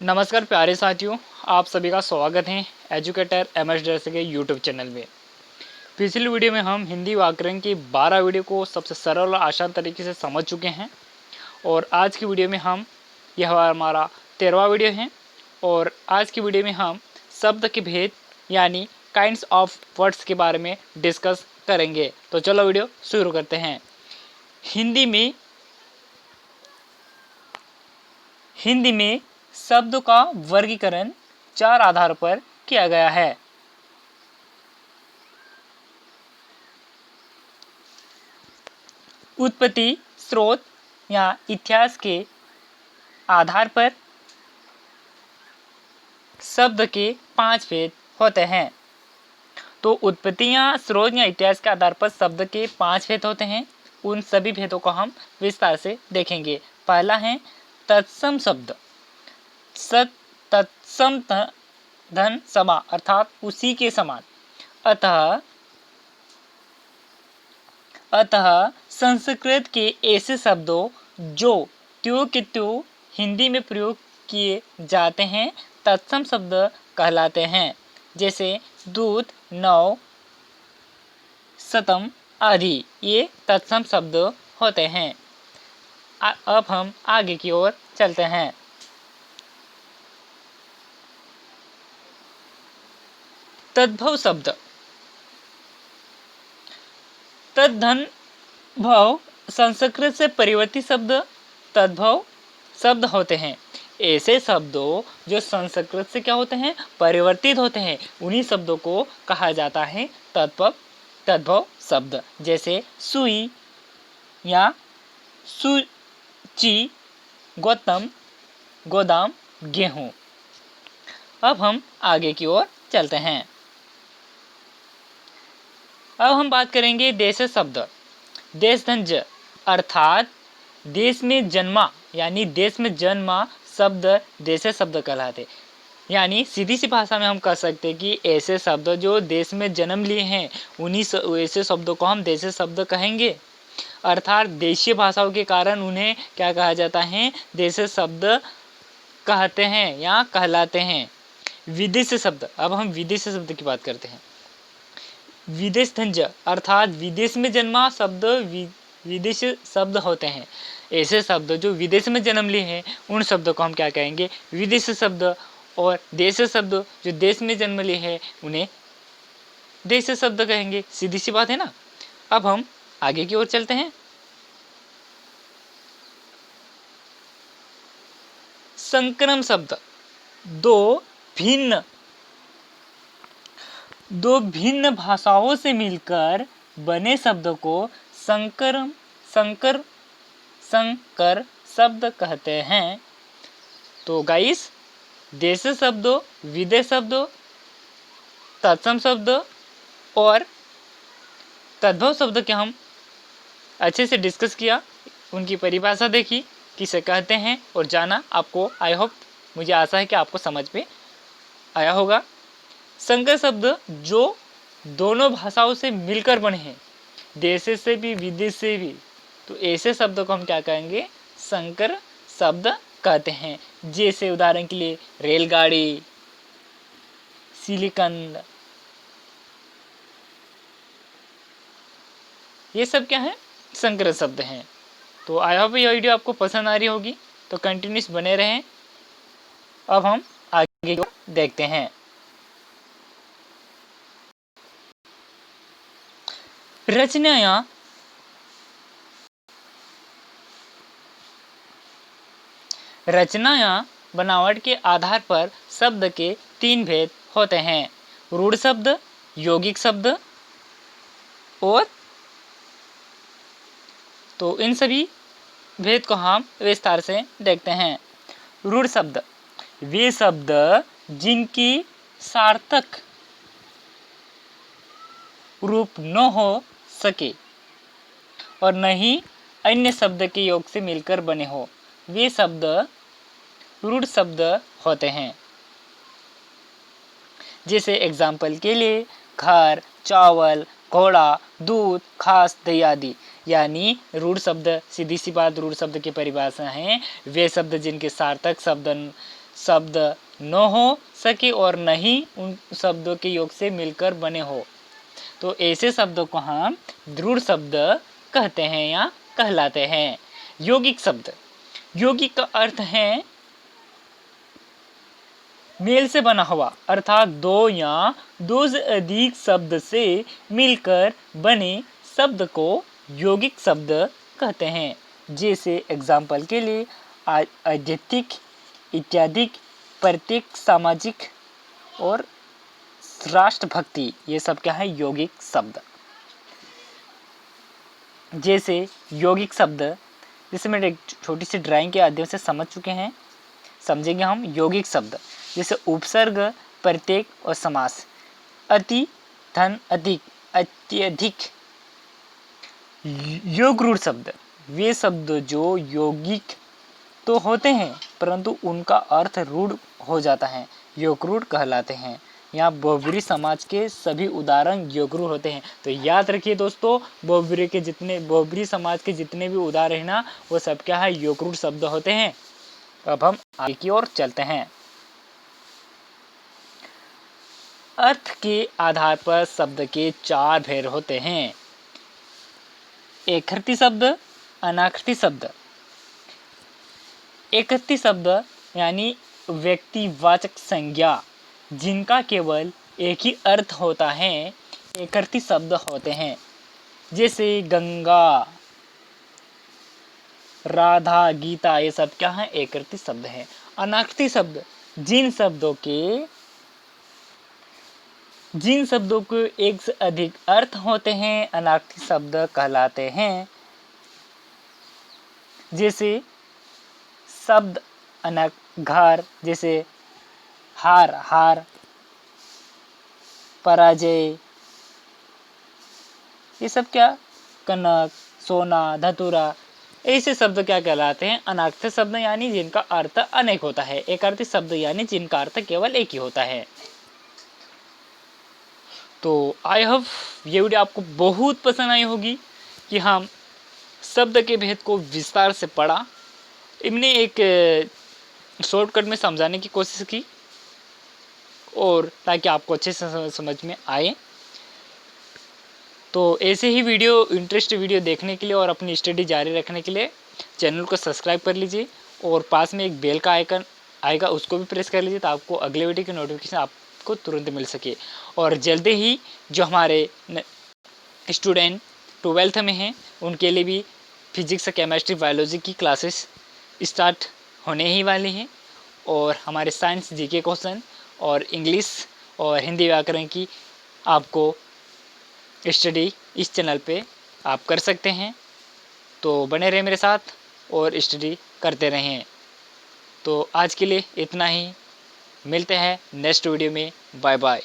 नमस्कार प्यारे साथियों, आप सभी का स्वागत है एजुकेटर एमएस डरसे के यूट्यूब चैनल में। पिछली वीडियो में हम हिंदी व्याकरण की 12 वीडियो को सबसे सरल और आसान तरीके से समझ चुके हैं और आज की वीडियो में यह हमारा 13वां वीडियो है और आज की वीडियो में हम शब्द के भेद यानी काइंड्स ऑफ वर्ड्स के बारे में डिस्कस करेंगे। तो चलो वीडियो शुरू करते हैं। हिंदी में शब्द का वर्गीकरण 4 आधार पर किया गया है। उत्पत्ति, स्रोत या इतिहास के आधार पर शब्द के 5 भेद होते हैं। तो उत्पत्ति या स्रोत या इतिहास के आधार पर शब्द के 5 भेद होते हैं। उन सभी भेदों को हम विस्तार से देखेंगे। पहला है तत्सम शब्द। तत्सम धन समा अर्थात उसी के समान। अतः संस्कृत के ऐसे शब्दों जो त्यों के त्यों हिंदी में प्रयोग किए जाते हैं तत्सम शब्द कहलाते हैं, जैसे दूत, नौ, शतम आदि ये तत्सम शब्द होते हैं। अब हम आगे की ओर चलते हैं। तद्भव शब्द। तद्धन भव संस्कृत से परिवर्तित शब्द तद्भव शब्द होते हैं। ऐसे शब्दों जो संस्कृत से क्या होते हैं, परिवर्तित होते हैं, उन्हीं शब्दों को कहा जाता है तद्भव शब्द, जैसे सुई या सूची, गौतम, गोदाम, गेहूं। अब हम आगे की ओर चलते हैं। अब हम बात करेंगे देश शब्द। देशधंज अर्थात देश में जन्मा यानी देश में जन्मा शब्द देश शब्द कहलाते। यानी सीधी सी भाषा में हम कह सकते हैं कि ऐसे शब्द जो देश में जन्म लिए हैं उन्हीं ऐसे शब्दों को हम देश शब्द कहेंगे। अर्थात देशीय भाषाओं के कारण उन्हें क्या कहा जाता है, देश शब्द कहते हैं या कहलाते हैं। विदेश शब्द। अब हम विदेश शब्द की बात करते हैं। विदेशधंज अर्थात विदेश में जन्मा शब्द विदेश शब्द होते हैं। ऐसे शब्द जो विदेश में जन्म लिए हैं उन शब्दों को हम क्या कहेंगे, विदेश शब्द। और देश शब्द जो देश में जन्म लिए हैं उन्हें देश शब्द कहेंगे। सीधी सी बात है ना। अब हम आगे की ओर चलते हैं। संक्रम शब्द। दो भिन्न भाषाओं से मिलकर बने शब्द को संकर शब्द कहते हैं। तो गाइस, देश शब्द, विदेश शब्द, तत्सम शब्द और तद्भव शब्द के हम अच्छे से डिस्कस किया, उनकी परिभाषा देखी किसे कहते हैं और जाना। आपको आई होप, मुझे आशा है कि आपको समझ में आया होगा। संकर शब्द जो दोनों भाषाओं से मिलकर बने हैं, देश से भी विदेश से भी, तो ऐसे शब्दों को हम क्या कहेंगे, संकर शब्द कहते हैं। जैसे उदाहरण के लिए रेलगाड़ी, सिलिकंद, ये सब क्या है, संकर शब्द हैं। तो आई होप ये वीडियो आपको पसंद आ रही होगी, तो कंटिन्यूस बने रहें। अब हम आगे को देखते हैं। रचना या बनावट के आधार पर शब्द के 3 भेद होते हैं, रूढ़ शब्द, यौगिक शब्द और। तो इन सभी भेद को हम विस्तार से देखते हैं। रूढ़ शब्द वे शब्द जिनकी सार्थक रूप न हो सके और न ही अन्य शब्द के योग से मिलकर बने हो, वे शब्द रूढ़ शब्द होते हैं। जैसे एग्जाम्पल के लिए घर, चावल, घोड़ा, दूध, खास, दही आदि। यानी रूढ़ शब्द, सीधी सी बात, रूढ़ शब्द की परिभाषा है वे शब्द जिनके सार्थक शब्द न हो सके और न ही उन शब्दों के योग से मिलकर बने हो, तो ऐसे शब्दों को हम दृढ़ शब्द कहते हैं या कहलाते हैं। यौगिक शब्द, यौगिक का अर्थ है मेल से बना हुआ, अर्थात दो या दो से अधिक शब्द से मिलकर बने शब्द को यौगिक शब्द कहते हैं। जैसे एग्जाम्पल के लिए आध्यात्मिक, इत्यादि, प्रत्येक, सामाजिक और राष्ट्रभक्ति, ये सब क्या है? यौगिक शब्द। जैसे यौगिक शब्द, जैसे मैं एक छोटी सी ड्राइंग के माध्यम से समझ चुके हैं, समझेंगे हम यौगिक शब्द। जैसे उपसर्ग, प्रत्येक और समास। अति, धन, अधिक, अत्यधिक। योगरूढ़ शब्द, वे शब्द जो यौगिक तो होते हैं परंतु उनका अर्थ रूढ़ हो जाता है, योगरूढ़ कहलाते हैं। यहाँ बहुब्रीहि समाज के सभी उदाहरण योगरूढ़ होते हैं। तो याद रखिए दोस्तों, बहुब्रीहि समाज के जितने भी उदाहरण हैं ना, वो सब क्या है? योगरूढ़ शब्द होते हैं। अब हम आगे की ओर चलते हैं। अर्थ के आधार पर शब्द के चार भेद होते हैं। एकर्थी शब्द, अनाकृति शब्द। एकर्थी शब्द यानी व्यक्तिवाचक संज्ञा जिनका केवल एक ही अर्थ होता है, एकर्थी शब्द होते हैं। जैसे गंगा, राधा, गीता, ये सब क्या है? एकर्थी शब्द है। अनाकृति शब्द, जिन शब्दों को एक से अधिक अर्थ होते हैं, अनाकृति शब्द कहलाते हैं। जैसे शब्द घर, जैसे हार, पराजय, ये सब क्या? कनक, सोना, धतूरा, ऐसे शब्द क्या कहलाते हैं? अनाकृति शब्द, यानी जिनका अर्थ अनेक होता है। एकर्थी शब्द यानी जिनका अर्थ केवल एक ही होता है। तो आई होप ये वीडियो आपको बहुत पसंद आई होगी कि हम शब्द के भेद को विस्तार से पढ़ा। इनने एक शॉर्टकट में समझाने की कोशिश की, और ताकि आपको अच्छे से समझ में आए। तो ऐसे ही इंटरेस्ट वीडियो देखने के लिए और अपनी स्टडी जारी रखने के लिए चैनल को सब्सक्राइब कर लीजिए, और पास में एक बेल का आइकन आएगा, उसको भी प्रेस कर लीजिए, तो आपको अगले वीडियो की नोटिफिकेशन आपको तुरंत मिल सके। और जल्दी ही जो हमारे स्टूडेंट 12th में हैं, उनके लिए भी फिजिक्स, केमिस्ट्री, बायोलॉजी की क्लासेस स्टार्ट होने ही वाली हैं, और हमारे साइंस, जीके क्वेश्चन और इंग्लिश और हिंदी व्याकरण की आपको स्टडी इस चैनल पे आप कर सकते हैं। तो बने रहे मेरे साथ और स्टडी करते रहें। तो आज के लिए इतना ही, मिलते हैं नेक्स्ट वीडियो में। Bye bye.